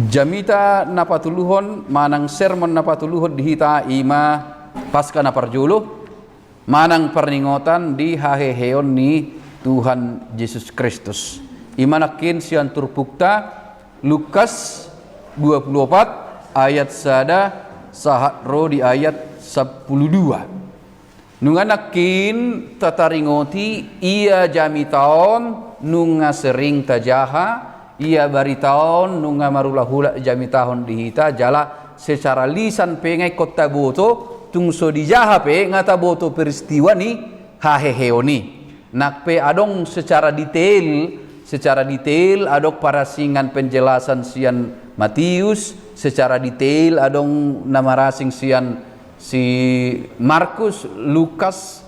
Jamita napatuluhon manang sermon napatuluhon dihita ima pasca naparjulu manang perninggotan di haheheon ni Tuhan Yesus Kristus. Imanakin sian turpukta Lukas 24 ayat sada sahat ro di ayat 12. Nunganakin tataringoti ia jamitaon nunga sering tajaha ia baritaon nunga marulahula jamitahon dihita jala secara lisan pengai kota boto tungso dijaha pe ngata boto peristiwa ni haheheoni nakpe adong secara detail adok para singan penjelasan sian Matius, secara detail adong nama rasing sian si Markus, Lukas,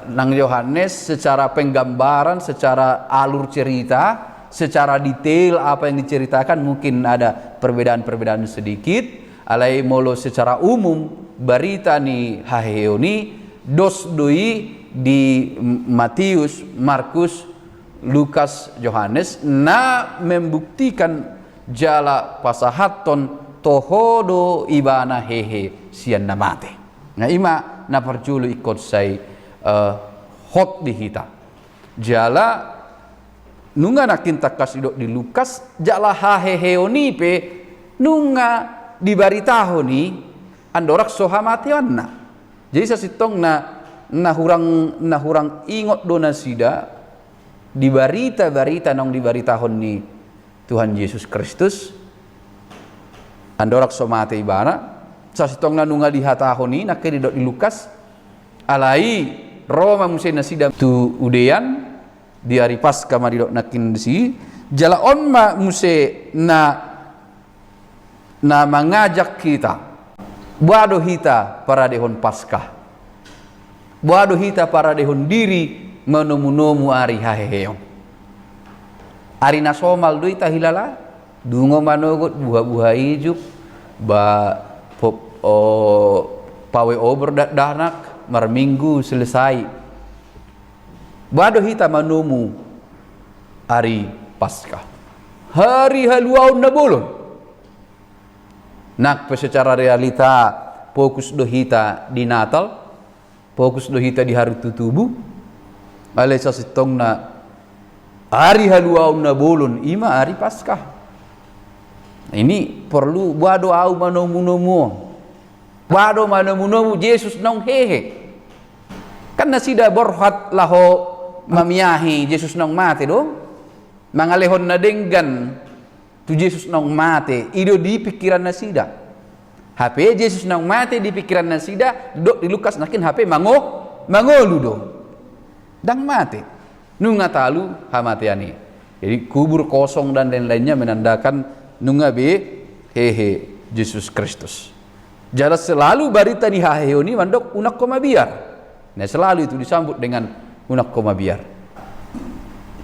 nang Yohanes, secara penggambaran, secara alur cerita, secara detail apa yang diceritakan mungkin ada perbedaan-perbedaan sedikit. Alai molo secara umum berita ni haheoni dos doi di Matius, Markus, Lukas, Yohanes na membuktikan jala pasahaton tohodo ibana hehe sian namate. Nah ima na perjulu ikut say hot dihita jala nunga nakin takas idok di Lukas jala haheheoni pe nunga di baritahoni andorak sohamatianna. Jadi sasitong na hurang ingot donasida di barita nong di baritahon ni Tuhan Yesus Kristus andorak somate ibana sasitong na nunga di hatahoni nakedi dok di Lukas alai Roma musai nasida tu udean di hari Paskah maridok nakin desi jala onma musai na mengajak kita buado hita para dehon Paskah buado hita para dehon diri menomu-nomu ari haheheong ari nasomal doi tahilala dungo manogot buah-buah ijuk ba pawe ober danak marminggu selesai buado hita menomu ari Paskah hari haluaun na bolon nak secara realita fokus dohita di Natal, fokus dohita di hari tutubu, alai sasitong na hari haluaun na bolon ima hari Paskah. Ini perlu buado au manomu-nomu, buado manomu-nomu Yesus nong hehe. Kan nasida borhat laho mamiyahi Yesus nong mate do, mangalehon na denggan tu Yesus nong mate ido di pikiran nasida HP Yesus nong mate di pikiran nasida dok di Lukas nakin HP mangolu do dang mate nunga talu hamateani jadi kubur kosong dan lain-lainnya menandakan nunga be hehe Yesus Kristus jala selalu barita di haheoni mandok unak koma biar nah selalu itu disambut dengan unak koma biar.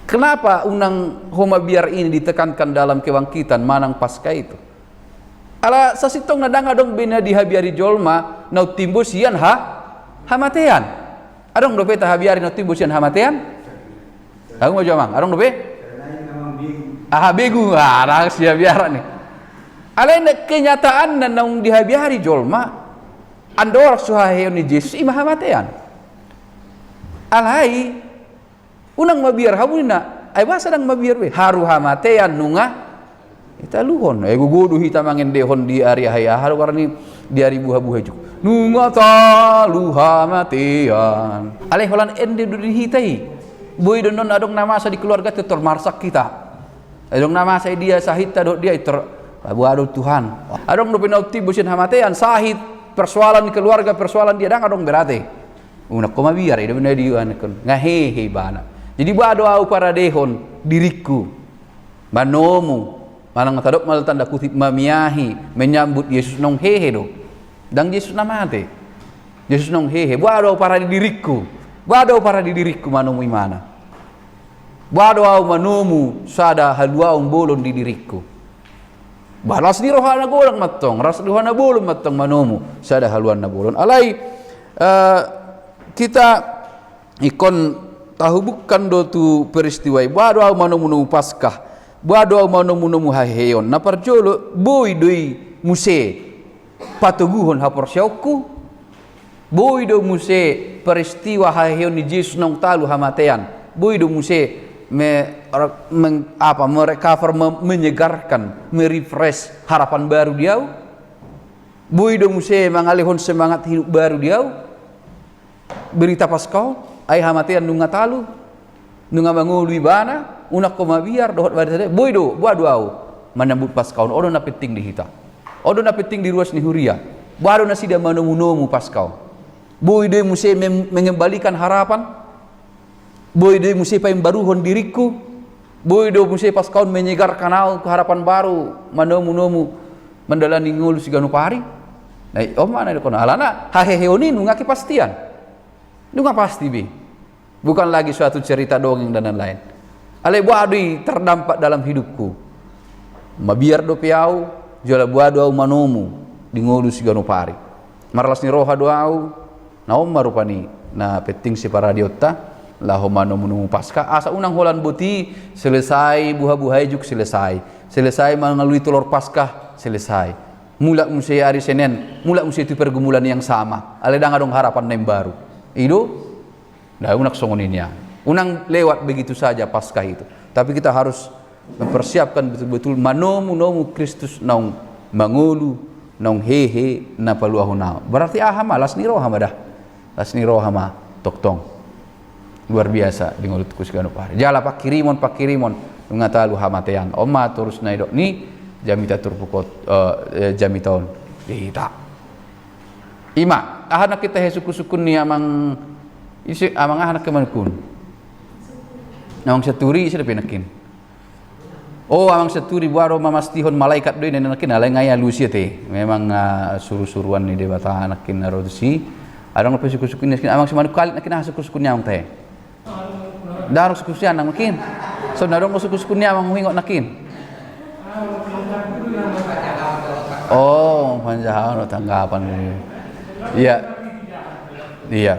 Kenapa unang homa biar ini ditekankan dalam kebangkitan manang Paskah itu? Ala sasitong nadang adong bina dihabiari jolma nau timbusian hamatean. Adong dope tahabiari nau timbusian hamatean? Aku mau jawab, adong dope? Begu, rahasia biara nih. Ala kenyataan nau dihabiari jolma andor suhaheon ni Yesus imah hamatean. Alai unang mabiar hamuna ay basa dang mabiar we haru hamatean nunga ita luhon gugudu hita mangen dehon di area haya haru karni di ari buha-buha juk nunga ta luha matean aleh holan ende du hitai boy donon adong nama sa di keluarga tetor marsak kita adong nama sa dia sahid ta do dia buado Tuhan adong do penauti busin hamatean sahid persoalan di keluarga persoalan dia dang adong berate unak ko mabiar ida bener di anakon ngahehe bana. Jadi buado au para dehon diriku manomu manang tadok mal tanda kutip mamiyahi menyambut Yesus nong hehe do dang Yesus namate Yesus nong hehe buado para di diriku manomu imana buado au manomu sada haluaun bolon di diriku balas di rohana golang matong ras di rohana bolon matong manomu sada haluan na bolon alai kita ikon tahu bukan do tu peristiwa baru au manu Paskah Buado manomu haheon na parjolo boy doi muse patuguhon hapor syauku boy do muse peristiwa haheon ni Yesus nong talu hamatean boy do muse merecover, menyegarkan, merefresh harapan baru dia. Boy do muse mengalihon semangat hidup baru dia. Berita Paskau ay hamatean nunga talu nunga mangulu ibana unak ko mabiar dohot badade boy do buado au manambut Paskau odo na penting di hita odo na penting di ruas ni huria baru na sida manomu Paskau boy do muse mengembalikan harapan. Boy do muse baruhon diriku. Boy do muse Paskau menyegarkan au harapan baru manomu mendalani ngulu siganu pari. Nah, mana kono alana haheheoni nunga kepastian. Nunga pasti bi. Bukan lagi suatu cerita dongeng dan lain-lain. Ale buadui terdampak dalam hidupku. Mabiar do piau jola buadu au manomu di ngulu siganu pari. Marlas ni roha doau naom marupani na penting si para diota laho manomu pasca asa unang holan buti selesai buha-buhai juk selesai mengalui telur Paskah selesai mulak musi hari Senin mulak musi itu pergumulan yang sama ale dang adong harapan nem baru itu dah unak songoninya unang lewat begitu saja Paskah itu tapi kita harus mempersiapkan betul-betul manomu Kristus naung mangulu naung hehe na paluahuna berarti ahama lasni rohama dah lasni rohama toktong luar biasa di ngulutku segala pari jala pak kirimon ngatalu hamatean oma terus naidok ni jamita turpukot jamitaon kita ima anak kita sukun ni amang anak kemanakun amang seturi sudah penakin amang seturi buaro mamastihon malaikat doi nenakin alai ngaya lusia teh memang suruh-suruan ni debata anakin narodusi adang lepas sukun amang semanu kali nakin sukun nyang teh darong sukusian nang makin so darong sukuskunnya amang wingot nakin panjahan tanggapan iya